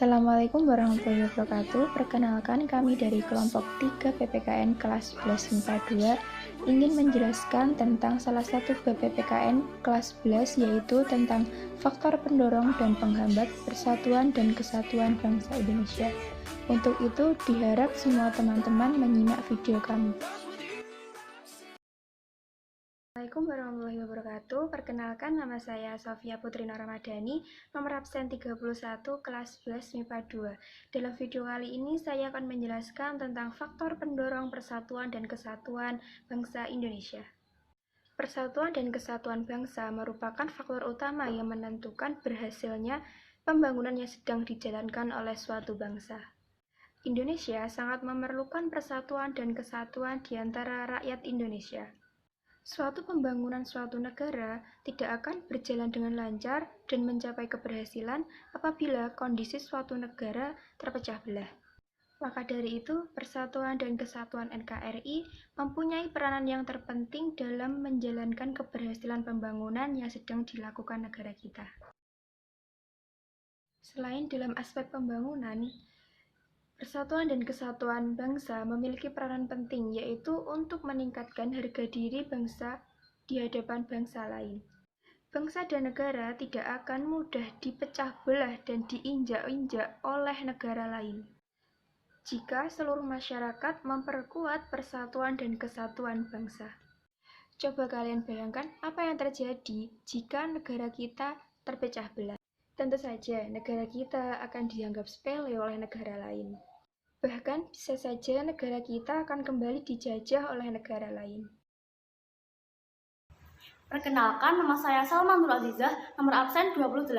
Assalamualaikum warahmatullahi wabarakatuh. Perkenalkan, kami dari kelompok 3 PPKN kelas 11 MIPA 2 ingin menjelaskan tentang salah satu PPKN kelas 11, yaitu tentang faktor pendorong dan penghambat persatuan dan kesatuan bangsa Indonesia. Untuk itu, diharap semua teman-teman menyimak video kami. Assalamualaikum warahmatullahi wabarakatuh. Perkenalkan, nama saya Sofia Putri Nur Ramadhani, nomor absen 31 kelas 11 MIPA 2. Dalam video kali ini saya akan menjelaskan tentang faktor pendorong persatuan dan kesatuan bangsa Indonesia. Persatuan dan kesatuan bangsa merupakan faktor utama yang menentukan berhasilnya pembangunan yang sedang dijalankan oleh suatu bangsa. Indonesia sangat memerlukan persatuan dan kesatuan di antara rakyat Indonesia. Suatu pembangunan suatu negara tidak akan berjalan dengan lancar dan mencapai keberhasilan apabila kondisi suatu negara terpecah belah. Maka dari itu, persatuan dan kesatuan NKRI mempunyai peranan yang terpenting dalam menjalankan keberhasilan pembangunan yang sedang dilakukan negara kita. Selain dalam aspek pembangunan, persatuan dan kesatuan bangsa memiliki peranan penting, yaitu untuk meningkatkan harga diri bangsa di hadapan bangsa lain. Bangsa dan negara tidak akan mudah dipecah belah dan diinjak-injak oleh negara lain jika seluruh masyarakat memperkuat persatuan dan kesatuan bangsa. Coba kalian bayangkan apa yang terjadi jika negara kita terpecah belah. Tentu saja negara kita akan dianggap sepele oleh negara lain. Bahkan bisa saja negara kita akan kembali dijajah oleh negara lain. Perkenalkan, nama saya Salma Nur Azizah, nomor absen 28.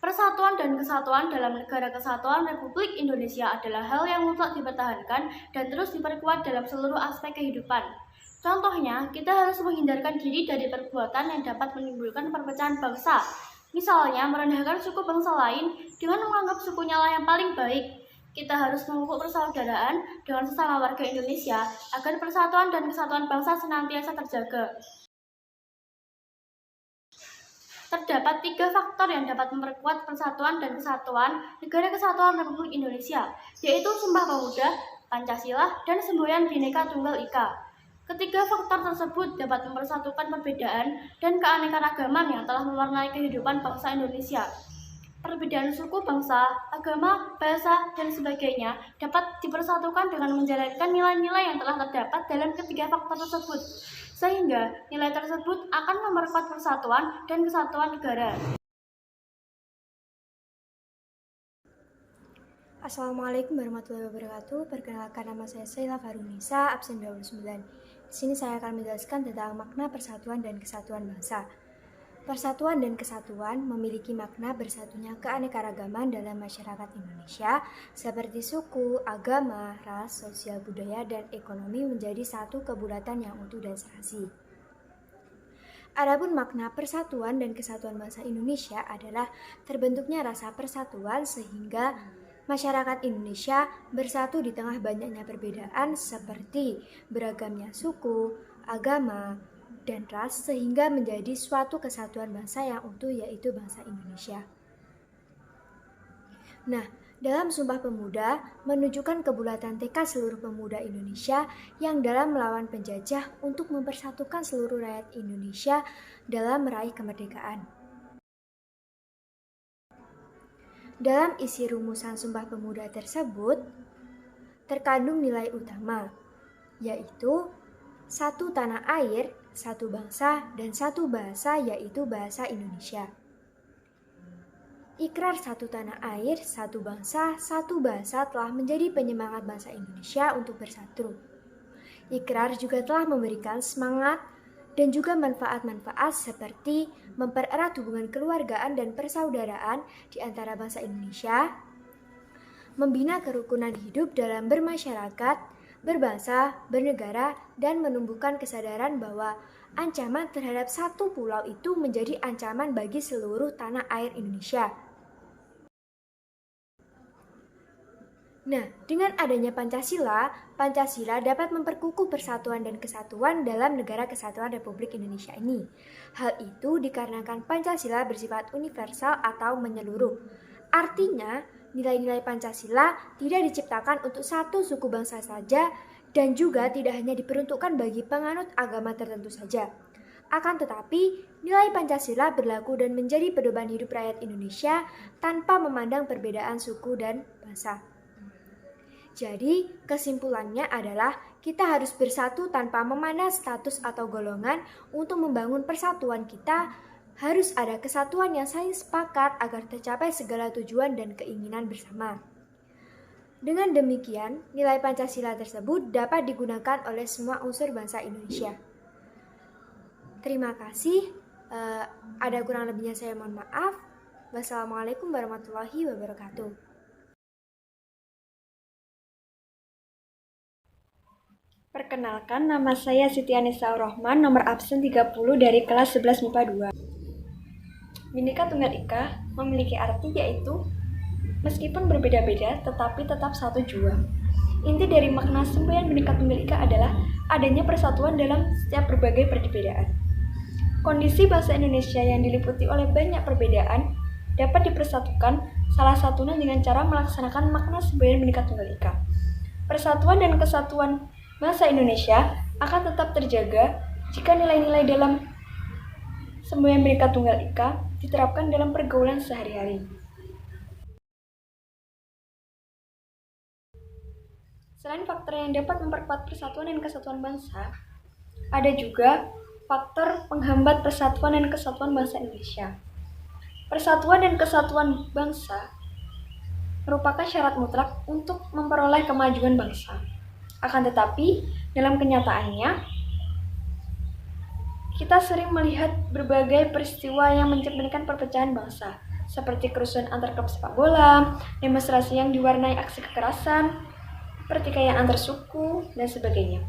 Persatuan dan kesatuan dalam Negara Kesatuan Republik Indonesia adalah hal yang mutlak dipertahankan dan terus diperkuat dalam seluruh aspek kehidupan. Contohnya, kita harus menghindarkan diri dari perbuatan yang dapat menimbulkan perpecahan bangsa. Misalnya, merendahkan suku bangsa lain dengan menganggap sukunya lah yang paling baik. Kita harus memupuk persaudaraan dengan sesama warga Indonesia agar persatuan dan kesatuan bangsa senantiasa terjaga. Terdapat 3 faktor yang dapat memperkuat persatuan dan kesatuan Negara Kesatuan Republik Indonesia, yaitu Sumpah Pemuda, Pancasila, dan Semboyan Bhinneka Tunggal Ika. Ketiga faktor tersebut dapat mempersatukan perbedaan dan keanekaragaman yang telah mewarnai kehidupan bangsa Indonesia. Perbedaan suku, bangsa, agama, bahasa, dan sebagainya dapat dipersatukan dengan menjalankan nilai-nilai yang telah terdapat dalam ketiga faktor tersebut, sehingga nilai tersebut akan memperkuat persatuan dan kesatuan negara. Assalamualaikum warahmatullahi wabarakatuh. Perkenalkan, nama saya Sheila Farunisa, absen 29. Di sini saya akan menjelaskan tentang makna persatuan dan kesatuan bangsa. Persatuan dan kesatuan memiliki makna bersatunya keanekaragaman dalam masyarakat Indonesia seperti suku, agama, ras, sosial, budaya, dan ekonomi menjadi satu kebulatan yang utuh dan serasi. Adapun makna persatuan dan kesatuan bangsa Indonesia adalah terbentuknya rasa persatuan sehingga masyarakat Indonesia bersatu di tengah banyaknya perbedaan seperti beragamnya suku, agama, dan ras sehingga menjadi suatu kesatuan bangsa yang utuh, yaitu bangsa Indonesia. Nah, dalam Sumpah Pemuda menunjukkan kebulatan tekad seluruh pemuda Indonesia yang dalam melawan penjajah untuk mempersatukan seluruh rakyat Indonesia dalam meraih kemerdekaan. Dalam isi rumusan Sumpah Pemuda tersebut terkandung nilai utama, yaitu 1 tanah air, 1 bangsa, dan 1 bahasa, yaitu bahasa Indonesia. Ikrar 1 tanah air, 1 bangsa, 1 bahasa telah menjadi penyemangat bangsa Indonesia untuk bersatu. Ikrar juga telah memberikan semangat dan juga manfaat-manfaat seperti mempererat hubungan keluargaan dan persaudaraan di antara bangsa Indonesia, membina kerukunan hidup dalam bermasyarakat, berbangsa, bernegara, dan menumbuhkan kesadaran bahwa ancaman terhadap satu pulau itu menjadi ancaman bagi seluruh tanah air Indonesia. Nah, dengan adanya Pancasila dapat memperkukuh persatuan dan kesatuan dalam Negara Kesatuan Republik Indonesia ini. Hal itu dikarenakan Pancasila bersifat universal atau menyeluruh. Artinya, Nilai-nilai Pancasila tidak diciptakan untuk satu suku bangsa saja dan juga tidak hanya diperuntukkan bagi penganut agama tertentu saja. Akan tetapi, nilai Pancasila berlaku dan menjadi pedoman hidup rakyat Indonesia tanpa memandang perbedaan suku dan bangsa. Jadi, kesimpulannya adalah kita harus bersatu tanpa memandang status atau golongan. Untuk membangun persatuan kita, harus ada kesatuan yang saling sepakat agar tercapai segala tujuan dan keinginan bersama. Dengan demikian, nilai Pancasila tersebut dapat digunakan oleh semua unsur bangsa Indonesia. Terima kasih. Ada kurang lebihnya saya mohon maaf. Wassalamualaikum warahmatullahi wabarakatuh. Perkenalkan, nama saya Siti Anissa Rohman, nomor absen 30 dari kelas 11 MIPA 2. Bhinneka Tunggal Ika memiliki arti yaitu meskipun berbeda-beda tetapi tetap satu jua. Inti dari makna semboyan Bhinneka Tunggal Ika adalah adanya persatuan dalam setiap berbagai perbedaan. Kondisi bangsa Indonesia yang diliputi oleh banyak perbedaan dapat dipersatukan salah satunya dengan cara melaksanakan makna semboyan Bhinneka Tunggal Ika. Persatuan dan kesatuan bangsa Indonesia akan tetap terjaga jika nilai-nilai dalam semboyan Bhinneka Tunggal Ika diterapkan dalam pergaulan sehari-hari. Selain faktor yang dapat memperkuat persatuan dan kesatuan bangsa, ada juga faktor penghambat persatuan dan kesatuan bangsa Indonesia. Persatuan dan kesatuan bangsa merupakan syarat mutlak untuk memperoleh kemajuan bangsa. Akan tetapi, dalam kenyataannya, kita sering melihat berbagai peristiwa yang menyebabkan perpecahan bangsa, seperti kerusuhan antar klub sepak bola, demonstrasi yang diwarnai aksi kekerasan, pertikaian antar suku, dan sebagainya.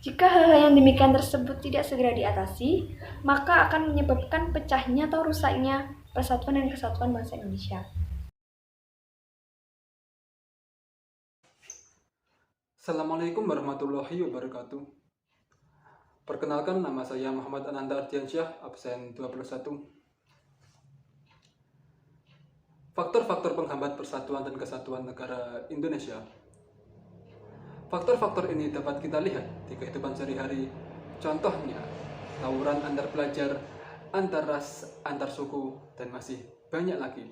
Jika hal-hal yang demikian tersebut tidak segera diatasi, maka akan menyebabkan pecahnya atau rusaknya persatuan dan kesatuan bangsa Indonesia. Assalamualaikum warahmatullahi wabarakatuh. Perkenalkan, nama saya Muhammad Ananda Ardiansyah, absen 21. Faktor-faktor penghambat persatuan dan kesatuan negara Indonesia. Faktor-faktor ini dapat kita lihat di kehidupan sehari-hari. Contohnya, tawuran antar pelajar, antar ras, antar suku, dan masih banyak lagi.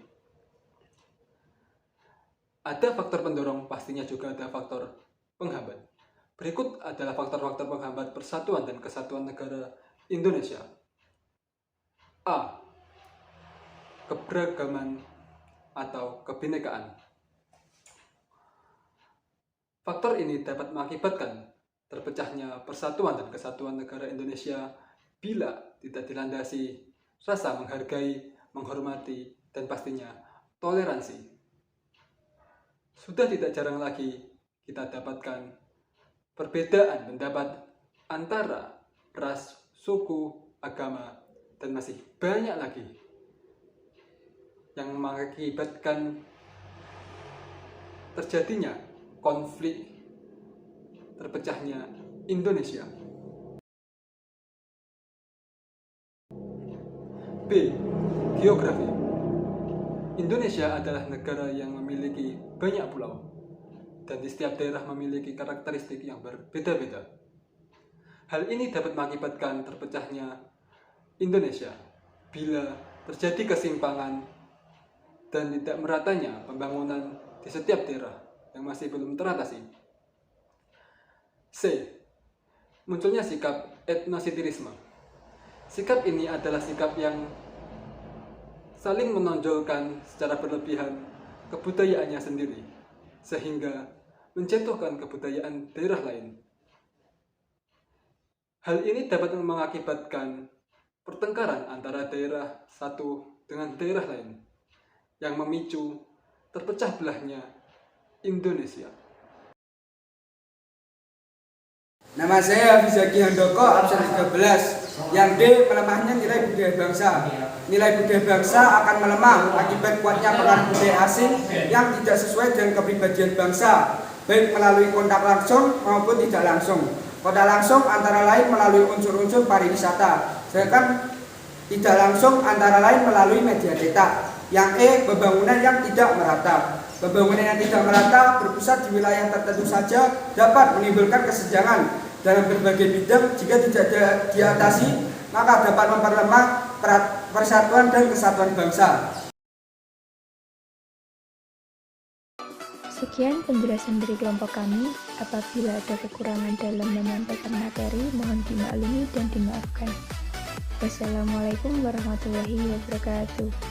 Ada faktor pendorong, pastinya juga ada faktor penghambat. Berikut adalah faktor-faktor penghambat persatuan dan kesatuan negara Indonesia. A. Keberagaman atau kebinekaan. Faktor ini dapat mengakibatkan terpecahnya persatuan dan kesatuan negara Indonesia bila tidak dilandasi rasa menghargai, menghormati, dan pastinya toleransi. Sudah tidak jarang lagi kita dapatkan perbedaan pendapat antara ras, suku, agama, dan masih banyak lagi yang mengakibatkan terjadinya konflik, terpecahnya Indonesia. B. Geografi. Indonesia adalah negara yang memiliki banyak pulau, dan di setiap daerah memiliki karakteristik yang berbeda-beda. Hal ini dapat mengakibatkan terpecahnya Indonesia bila terjadi kesimpangan dan tidak meratanya pembangunan di setiap daerah yang masih belum teratasi. C. Munculnya sikap etnosentrisme. Sikap ini adalah sikap yang saling menonjolkan secara berlebihan kebudayaannya sendiri, sehingga menjatuhkan kebudayaan daerah lain. Hal ini dapat mengakibatkan pertengkaran antara daerah satu dengan daerah lain, yang memicu terpecah belahnya Indonesia. Nama saya Fizaki Handoko, absen 13. Yang D, melemahnya nilai budaya bangsa. Nilai budaya bangsa akan melemah akibat kuatnya pengaruh budaya asing yang tidak sesuai dengan kepribadian bangsa, baik melalui kontak langsung maupun tidak langsung. Kontak langsung antara lain melalui unsur-unsur pariwisata, sedangkan tidak langsung antara lain melalui media cetak. Yang E, pembangunan yang tidak merata. Pembangunan yang tidak merata berpusat di wilayah tertentu saja dapat menimbulkan kesenjangan dalam berbagai bidang. Jika tidak diatasi, maka dapat memperlemah persatuan dan kesatuan bangsa. Sekian penjelasan dari kelompok kami. Apabila ada kekurangan dalam menyampaikan materi, mohon dimaklumi dan dimaafkan. Wassalamualaikum warahmatullahi wabarakatuh.